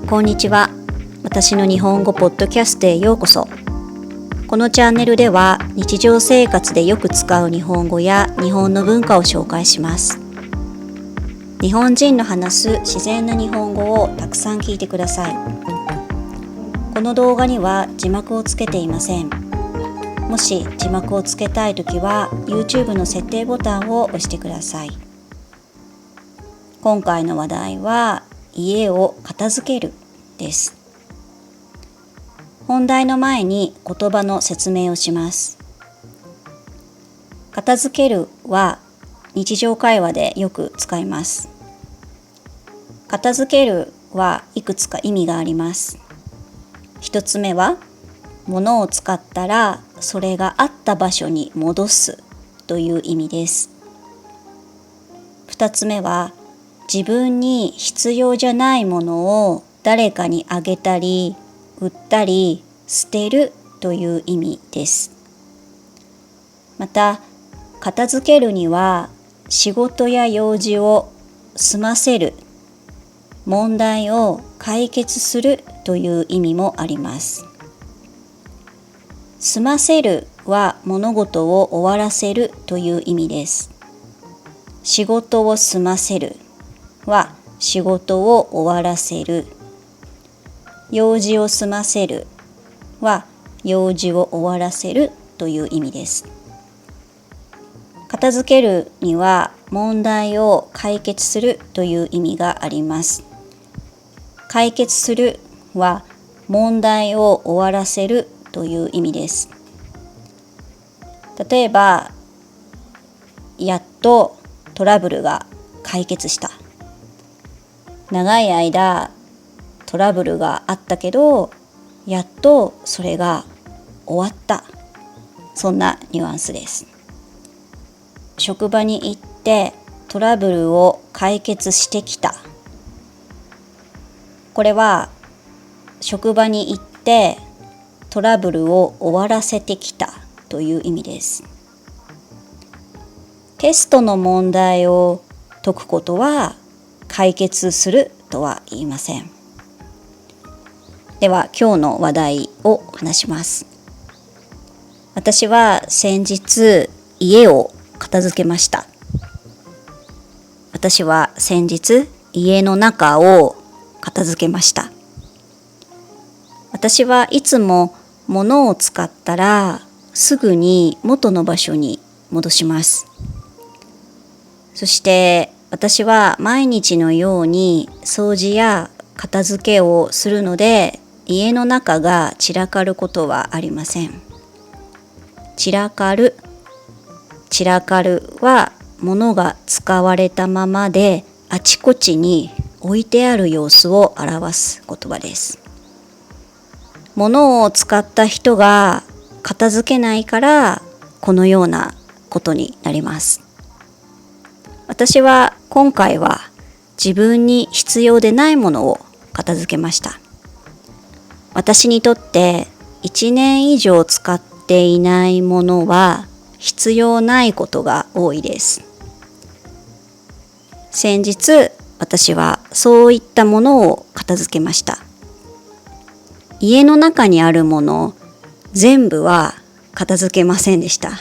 こんにちは。私の日本語ポッドキャストへようこそ。このチャンネルでは日常生活でよく使う日本語や日本の文化を紹介します。日本人の話す自然な日本語をたくさん聞いてください。この動画には字幕をつけていません。もし字幕をつけたいときは YouTube の設定ボタンを押してください。今回の話題は家を片付けるです。本題の前に言葉の説明をします。片付けるは日常会話でよく使います。片付けるはいくつか意味があります。一つ目は、物を使ったらそれがあった場所に戻すという意味です。二つ目は、自分に必要じゃないものを誰かにあげたり、売ったり、捨てるという意味です。また、片付けるには仕事や用事を済ませる、問題を解決するという意味もあります。済ませるは物事を終わらせるという意味です。仕事を済ませるは仕事を終わらせる。用事を済ませるは用事を終わらせるという意味です。片付けるには問題を解決するという意味があります。解決するは問題を終わらせるという意味です。例えば、やっとトラブルが解決した。長い間トラブルがあったけど、やっとそれが終わった。そんなニュアンスです。職場に行ってトラブルを解決してきた。これは職場に行ってトラブルを終わらせてきたという意味です。テストの問題を解くことは解決するとは言いません。では今日の話題を話します。私は先日家を片付けました。私は先日家の中を片付けました。私はいつも物を使ったらすぐに元の場所に戻します。そして私は毎日のように掃除や片付けをするので、家の中が散らかることはありません。散らかるは物が使われたままであちこちに置いてある様子を表す言葉です。物を使った人が片付けないからこのようなことになります。私は今回は自分に必要でないものを片付けました。私にとって1年以上使っていないものは必要ないことが多いです。先日私はそういったものを片付けました。家の中にあるもの全部は片付けませんでした。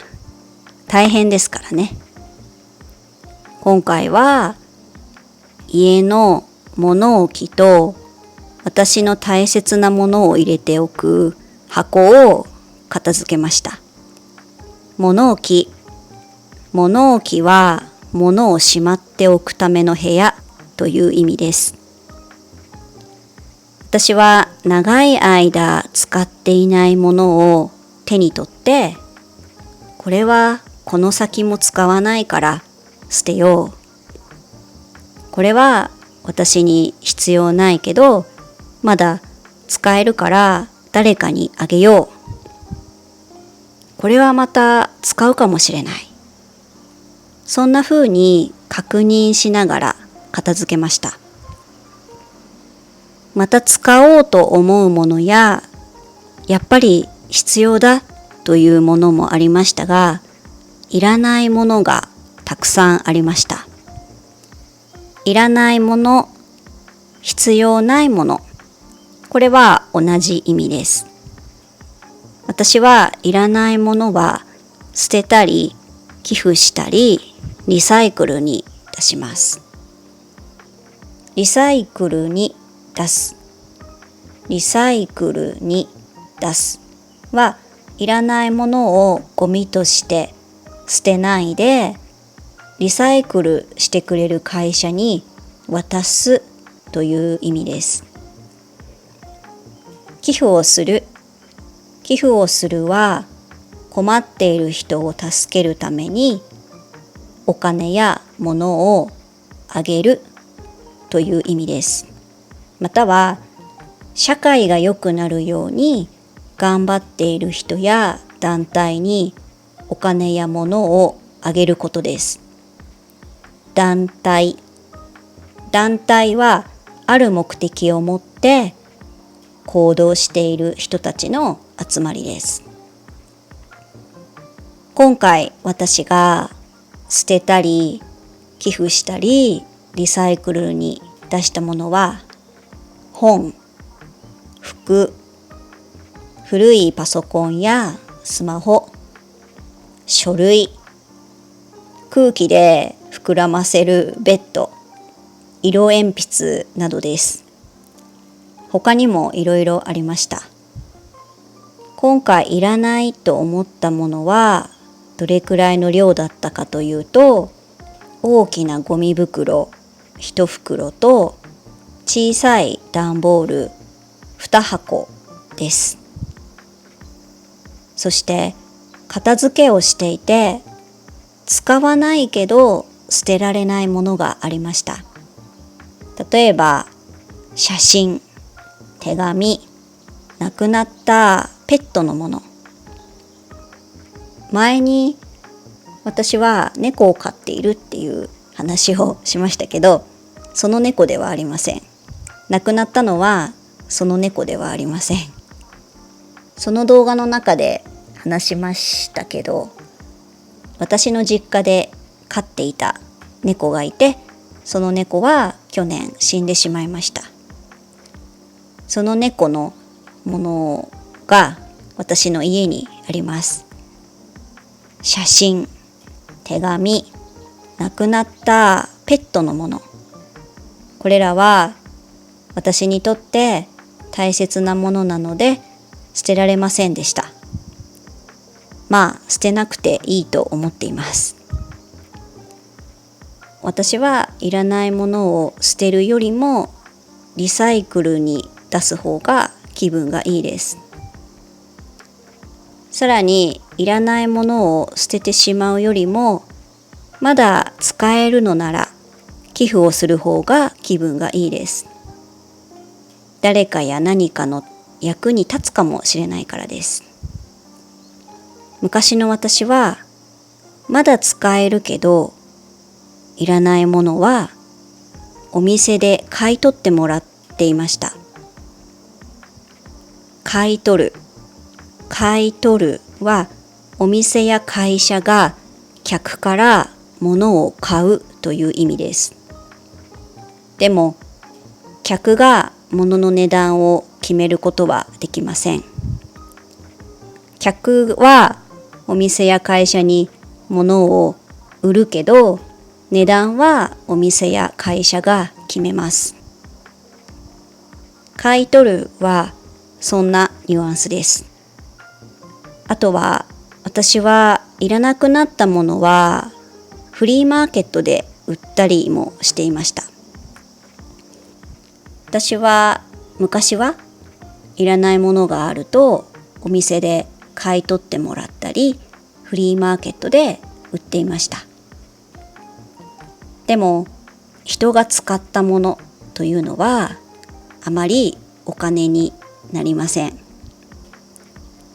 大変ですからね。今回は家の物置と私の大切なものを入れておく箱を片付けました。物置は物をしまっておくための部屋という意味です。私は長い間使っていないものを手に取って、これはこの先も使わないから捨てよう。これは私に必要ないけど、まだ使えるから誰かにあげよう。これはまた使うかもしれない。そんな風に確認しながら片付けました。また使おうと思うものや、やっぱり必要だというものもありましたが、いらないものがたくさんありました。いらないもの、必要ないもの、これは同じ意味です。私はいらないものは捨てたり寄付したりリサイクルに出します。リサイクルに出す、リサイクルに出すはいらないものをゴミとして捨てないでリサイクルしてくれる会社に渡すという意味です。寄付をする、寄付をするは困っている人を助けるためにお金や物をあげるという意味です。または社会が良くなるように頑張っている人や団体にお金や物をあげることです。団体はある目的を持って行動している人たちの集まりです。今回私が捨てたり寄付したりリサイクルに出したものは本、服、古いパソコンやスマホ、書類、空気で膨らませるベッド、色鉛筆などです。他にもいろいろありました。今回いらないと思ったものはどれくらいの量だったかというと、大きなゴミ袋1袋と小さい段ボール2箱です。そして片付けをしていて使わないけど捨てられないものがありました。例えば写真、手紙、亡くなったペットのもの。前に私は猫を飼っているっていう話をしましたけど、その猫ではありません。亡くなったのはその猫ではありません。その動画の中で話しましたけど、私の実家で飼っていた猫がいて、その猫は去年死んでしまいました。その猫のものが私の家にあります。写真、手紙、亡くなったペットのもの。これらは私にとって大切なものなので捨てられませんでした。まあ捨てなくていいと思っています。私はいらないものを捨てるよりもリサイクルに出す方が気分がいいです。さらにいらないものを捨ててしまうよりもまだ使えるのなら寄付をする方が気分がいいです。誰かや何かの役に立つかもしれないからです。昔の私はまだ使えるけどいらないものはお店で買い取ってもらっていました。買い取るはお店や会社が客から物を買うという意味です。でも客が物の値段を決めることはできません。客はお店や会社に物を売るけど値段はお店や会社が決めます。買い取るはそんなニュアンスです。あとは私はいらなくなったものはフリーマーケットで売ったりもしていました。私は昔はいらないものがあるとお店で買い取ってもらったりフリーマーケットで売っていました。でも人が使ったものというのはあまりお金になりません。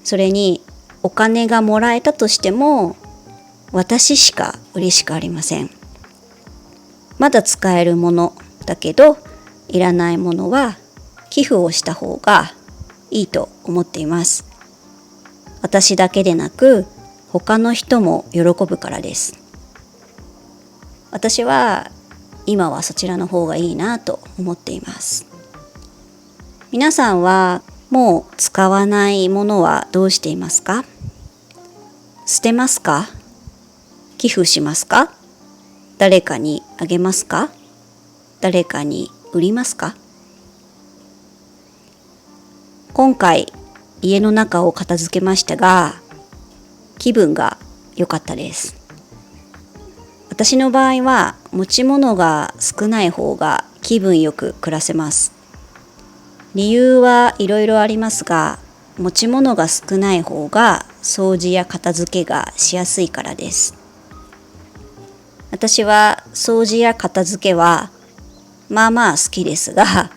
それにお金がもらえたとしても私しか嬉しくありません。まだ使えるものだけどいらないものは寄付をした方がいいと思っています。私だけでなく他の人も喜ぶからです。私は今はそちらの方がいいなと思っています。皆さんはもう使わないものはどうしていますか？捨てますか？寄付しますか？誰かにあげますか？誰かに売りますか？今回家の中を片付けましたが、気分が良かったです。私の場合は持ち物が少ない方が気分よく暮らせます。理由はいろいろありますが、持ち物が少ない方が掃除や片付けがしやすいからです。私は掃除や片付けはまあまあ好きですが、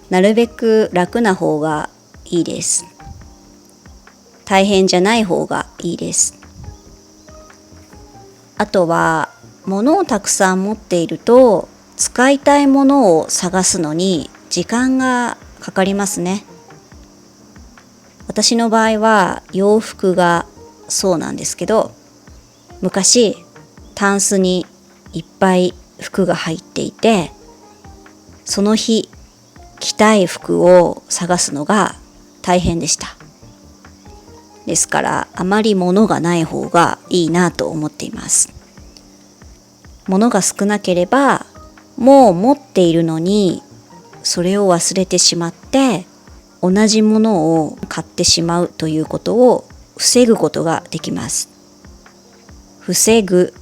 なるべく楽な方がいいです。大変じゃない方がいいです。あとは物をたくさん持っていると使いたいものを探すのに時間がかかりますね。私の場合は洋服がそうなんですけど、昔タンスにいっぱい服が入っていて、その日着たい服を探すのが大変でした。ですからあまり物がない方がいいなと思っています。物が少なければもう持っているのにそれを忘れてしまって同じものを買ってしまうということを防ぐことができます。防ぐ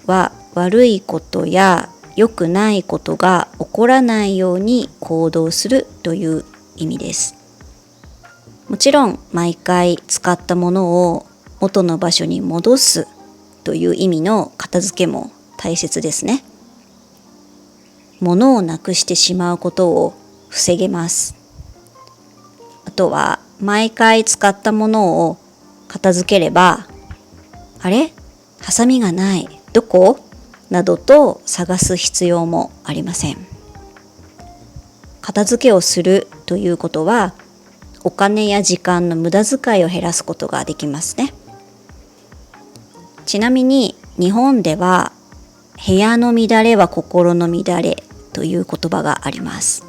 は悪いことや良くないことが起こらないように行動するという意味です。もちろん毎回使ったものを元の場所に戻すという意味の片付けも大切ですね。物をなくしてしまうことを防げます。あとは毎回使ったものを片付ければ、あれ？ハサミがない。どこ？などと探す必要もありません。片付けをするということは、お金や時間の無駄遣いを減らすことができますね。ちなみに日本では部屋の乱れは心の乱れという言葉があります。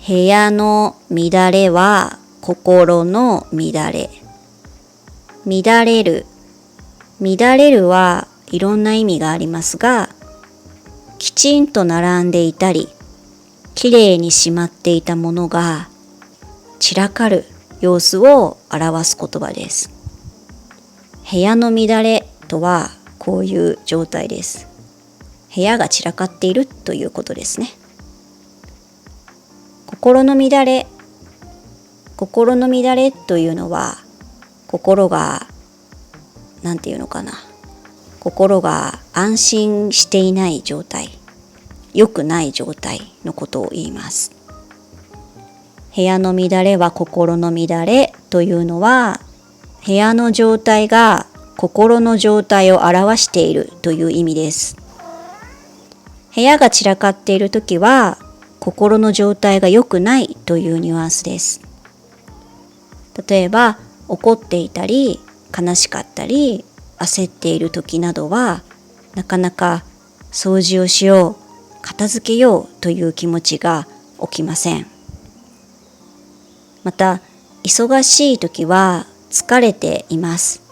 部屋の乱れは心の乱れ。乱れるはいろんな意味がありますが、きちんと並んでいたり、きれいにしまっていたものが散らかる様子を表す言葉です。部屋の乱れとはこういう状態です。部屋が散らかっているということですね。心の乱れというのは、心が安心していない状態、良くない状態のことを言います。部屋の乱れは心の乱れというのは、部屋の状態が心の状態を表しているという意味です。部屋が散らかっているときは、心の状態が良くないというニュアンスです。例えば、怒っていたり、悲しかったり、焦っている時などは、なかなか掃除をしよう、片付けようという気持ちが起きません。また、忙しい時は疲れています。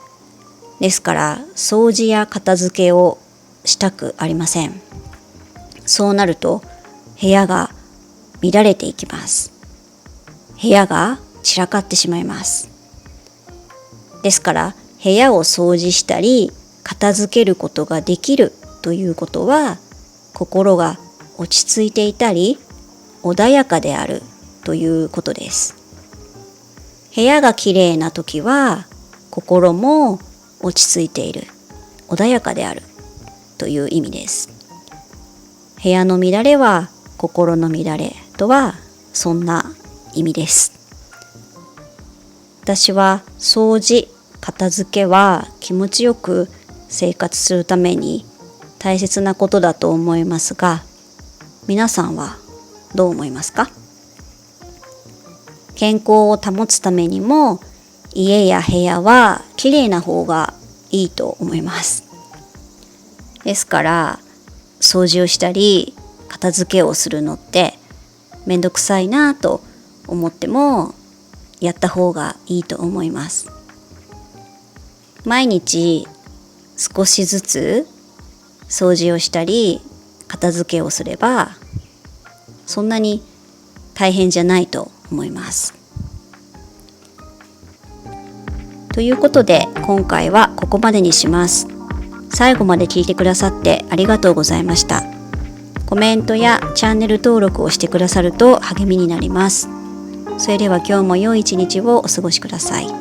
ですから、掃除や片付けをしたくありません。そうなると、部屋が乱れていきます。部屋が散らかってしまいます。ですから、部屋を掃除したり片付けることができるということは、心が落ち着いていたり穏やかであるということです。部屋がきれいな時は心も落ち着いている、穏やかであるという意味です。部屋の乱れは心の乱れとはそんな意味です。私は掃除、片付けは気持ちよく生活するために大切なことだと思いますが、皆さんはどう思いますか？健康を保つためにも家や部屋はきれいな方がいいと思います。ですから掃除をしたり片付けをするのってめんどくさいなと思ってもやった方がいいと思います。毎日少しずつ掃除をしたり片付けをすればそんなに大変じゃないと思います。ということで今回はここまでにします。最後まで聞いてくださってありがとうございました。コメントやチャンネル登録をしてくださると励みになります。それでは今日も良い一日をお過ごしください。